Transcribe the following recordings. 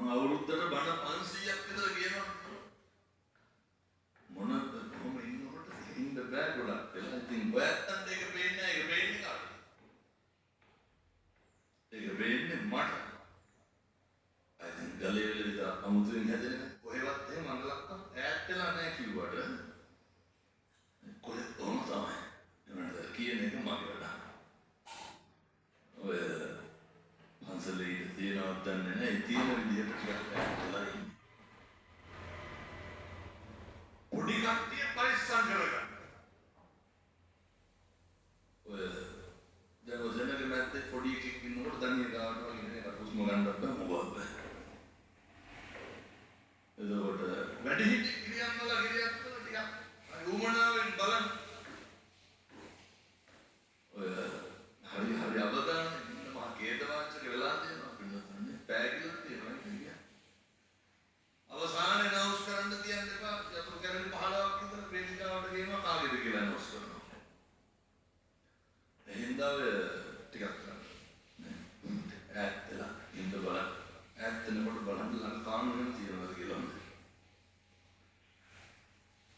අවුරුද්දට බණ 500ක් විතර කියනවා. මොනද කොහොම ඉන්නකොට ඉන්න බෑ ගොඩක් වෙලා. ඉතින් ඔයත්තන්ට ඒක පේන්නේ නැහැ. ඒක පේන්නේ කාටද? ඒක පේන්නේ මට. අයිතින් ගලේ වල විතර අමුතුවෙන් හැදෙන කොහෙවත් එහෙම අඟලක්වත් ඈත් වෙලා නැහැ කිව්වට කොහෙත් තෝම තමයි. එනවාද කියන එක මගේ වැඩ. ඔය පන්සලේ තියෙනවද දන්නේ නැහැ. තියෙන විදිහට ටිකක් ඈත් වෙලා ඉන්න. පොඩි කට්ටිය පරිස්සම් කරගන්න. ඔය දැන් ඔතනක මැත්තේ පොඩි එකෙක් ඉන්නකොට දන්නේ ගාවට වගේ නේ කටුස්ම ගන්නත් බෑ මොකවත් බෑ. එතකොට වැඩිහිටි ක්‍රියාන්වල ටිකක් උමනාවෙන් බලන්න. ඔය හරි අවදාන ඉන්න මහා කේතවාචක වෙලා තියෙනවා පින්නතුනේ. පෑගිලා තියෙනවා කියන්නේ. අවසානයේ නවුස් කරන්න තියන්න එපා. යතුරු කැරලි 15ක් විතර වේදිකාවට ගේනවා කාගේද කියලා නවුස් කරනවා. එහෙනම් ටිකක් ඈත්ලා ඉන්න බලන්න. ඈත්නකොට බලන්න ළඟ කානුවෙන් තියනවාද කියලා.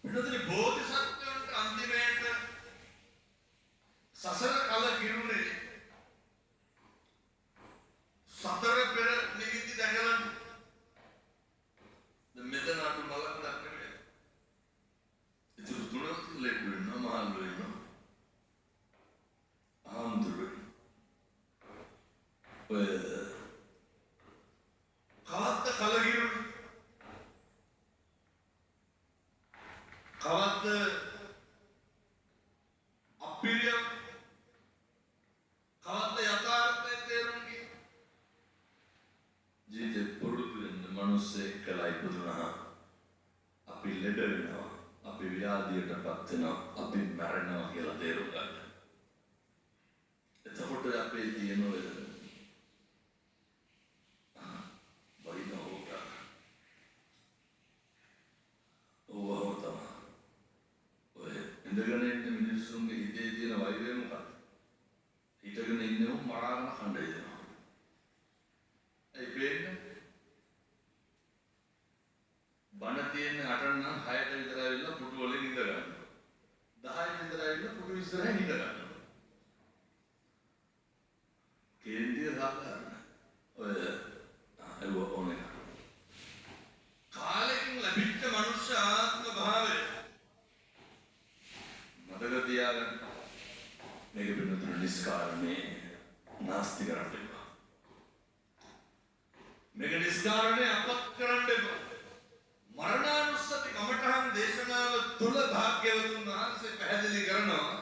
මෙතනදී බෝධිසත්වයන්ට අන්තිමේට සසර කල කිරුනේ සතර පෙර නිමිති දැකලා මෙතන අතු මලක් දැක්කේ. ඒක තුනක් ලෙඩ වෙනවා මහල් වෙනවා. ආම්දුර. ඔය කවද්ද කලගිරු කවද්ද අපිරිය කවද්ද යථාර්ථයේ තේරුම් ගියේ ජීවිත පුරුදු වෙන මිනිස්සෙක් කියලා ඉපදුනා අපි ලෙඩ වෙනවා අපි ව්‍යාධියටපත් වෙනවා අපි මැරෙනවා කියලා තේරුම් ගන්න. එතකොට අපේ තියෙන ඔය ඉඳගෙන ඉන්න මිනිස්සුන්ගේ හිතේ තියෙන වෛරය මොකක්ද? හිතගෙන ඉන්නව මරාගෙන කණ්ඩායම් දෙනවා. ඒ පේන්නේ බණ තියෙන 8 නම් 6ට විතර ඇවිල්ලා පුටු වලින් ඉඳ ගන්නවා. 10ට විතර ඇවිල්ලා පුටු ඉස්සරහින් ඉඳ ගන්නවා. කේන්ද්‍රීය සාකච්ඡා ඔය අයව ඕනේ. කාලෙකින් ලැබිච්ච මනුෂ්‍ය ආත්ම භාවය මතක තියාගන්න. මේක වෙනතුරු නිස්කාරණේ නාස්ති කරන්න එපා. මේක නිස්කාරණේ අපත් කරන්න එපා. මරණානුස්සති කමඨහන් දේශනාව තුල භාග්‍යවතුන් වහන්සේ පැහැදිලි කරනවා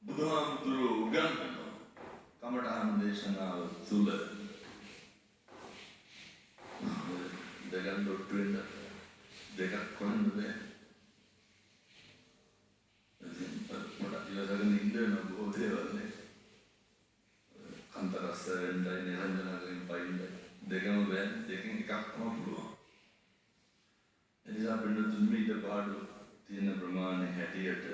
බුදුහාමුදුරුවෝ උගන්වන කමඨහන් දේශනාව තුල දෙකක් ඩොට් වෙන්න දෙකක් කොහෙන්ද බෑ. ඉවසගෙන ඉන්න බොහෝ දේවල් නේ. කන්තරස්සෙන් නිරංජනයෙන් පයින් දෙකම බෑ. දෙකෙන් එකක් තමයි පුළුවන්. එනිසා පින්නතුන් ඊට පාඩු තියෙන ප්‍රමාණය හැටියට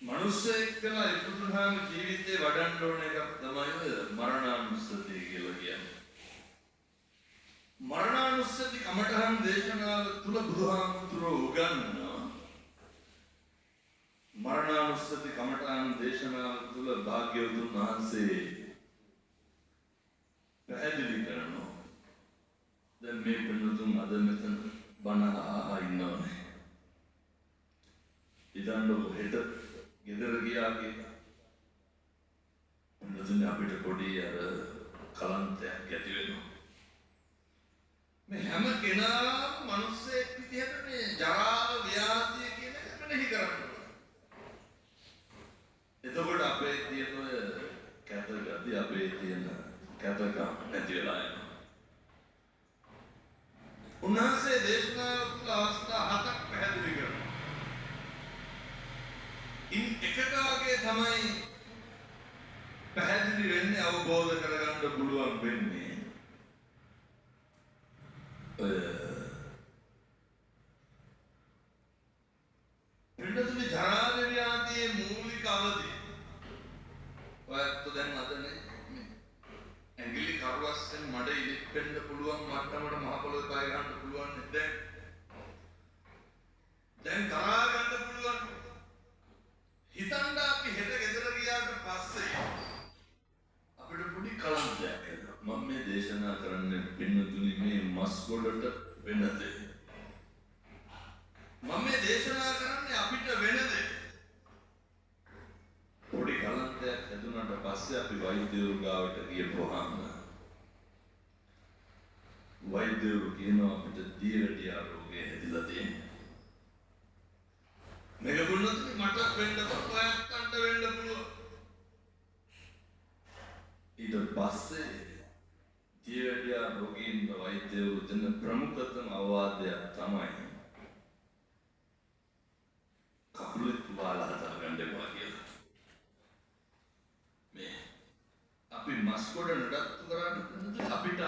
මනුස්සයෙක් කියලා ඉපදුනහම ජීවිතේ වඩන්න ඕන එකක් තමයි මරණානුස්සතිය කියලා කියන්නේ. මරණානුස්සති කමඨහන් දේශනාව තුල බුදුහාමුදුරුවෝ උගන්වනවා. මරණානුස්සති කමඨහන් දේශනාව තුල භාග්‍යවතුන් වහන්සේ පැහැදිලි කරනවා. දැන් මේ පිළිතුරු අද මෙතන බණ අහා ඉන්නවනේ. ඉතින් හෙට ගෙදර ගියා කියලා මොනවද අපිට පොඩි අර කලන්තයක් ඇති වෙනවා. මේ හැම කෙනාම මිනිස්සෙක් විදිහට මේ ජරාව ව්‍යාධිය කියන එක මෙනෙහි කරනවා. එතකොට අපේ තියෙන කැත ගති අපේ තියෙන කැතකම් නැති වෙලා යනවා. උන්වහන්සේ දේශනා තුළ අවස්ථා 7ක් පැහැදිලි කරනවා. ඉන් එකකගේ තමයි පැහැදිලි වෙන්නේ අවබෝධ කරගන්න පුළුවන් වෙන්නේ. පිළිතුරු ජරා ව්‍යාධියේ මූලික අවධි. ඔයත් දැන් අදනේ ඇඟිලි කරුවස්සෙන් මඩ ඉලිප්පෙන්න පුළුවන් මට්ටමට මහ පොළොවේ පය ගන්න පුළුවන් නේද? දැන් කරා ගන්න පුළුවන්. හිතන්න අපි හෙට ගෙදර ගියාට පස්සේ අපිට පොඩි කලන්තයක් එනවා. මම මේ දේශනා කරන්නේ පින්නතුනි මේ මස් ගොඩට වෙන දේ. මම මේ දේශනා කරන්නේ අපිට වෙන දේ. පොඩි කලන්තයක් හැදුනට පස්සේ අපි වෛද්‍යවරු ගාවට ගියපුවාම වෛද්‍යවරු කියනවා අපිට දියවැඩියා රෝගය හැදිලා තියෙනවා. මේක බුණොත් මට වෙන්න ඔයත් අන්ට වෙන්න පුළුවන්. ඊට පස්සේ දියවැඩියා රෝගීන් වෛද්‍යවරු දෙන ප්‍රමුඛතම අවවාදයක් තමයි කකුලේ තුවාල හදාගන්න එපා කියලා. මේ අපි මස් ගොඩ නඩත්තු කරන්නේ අපිට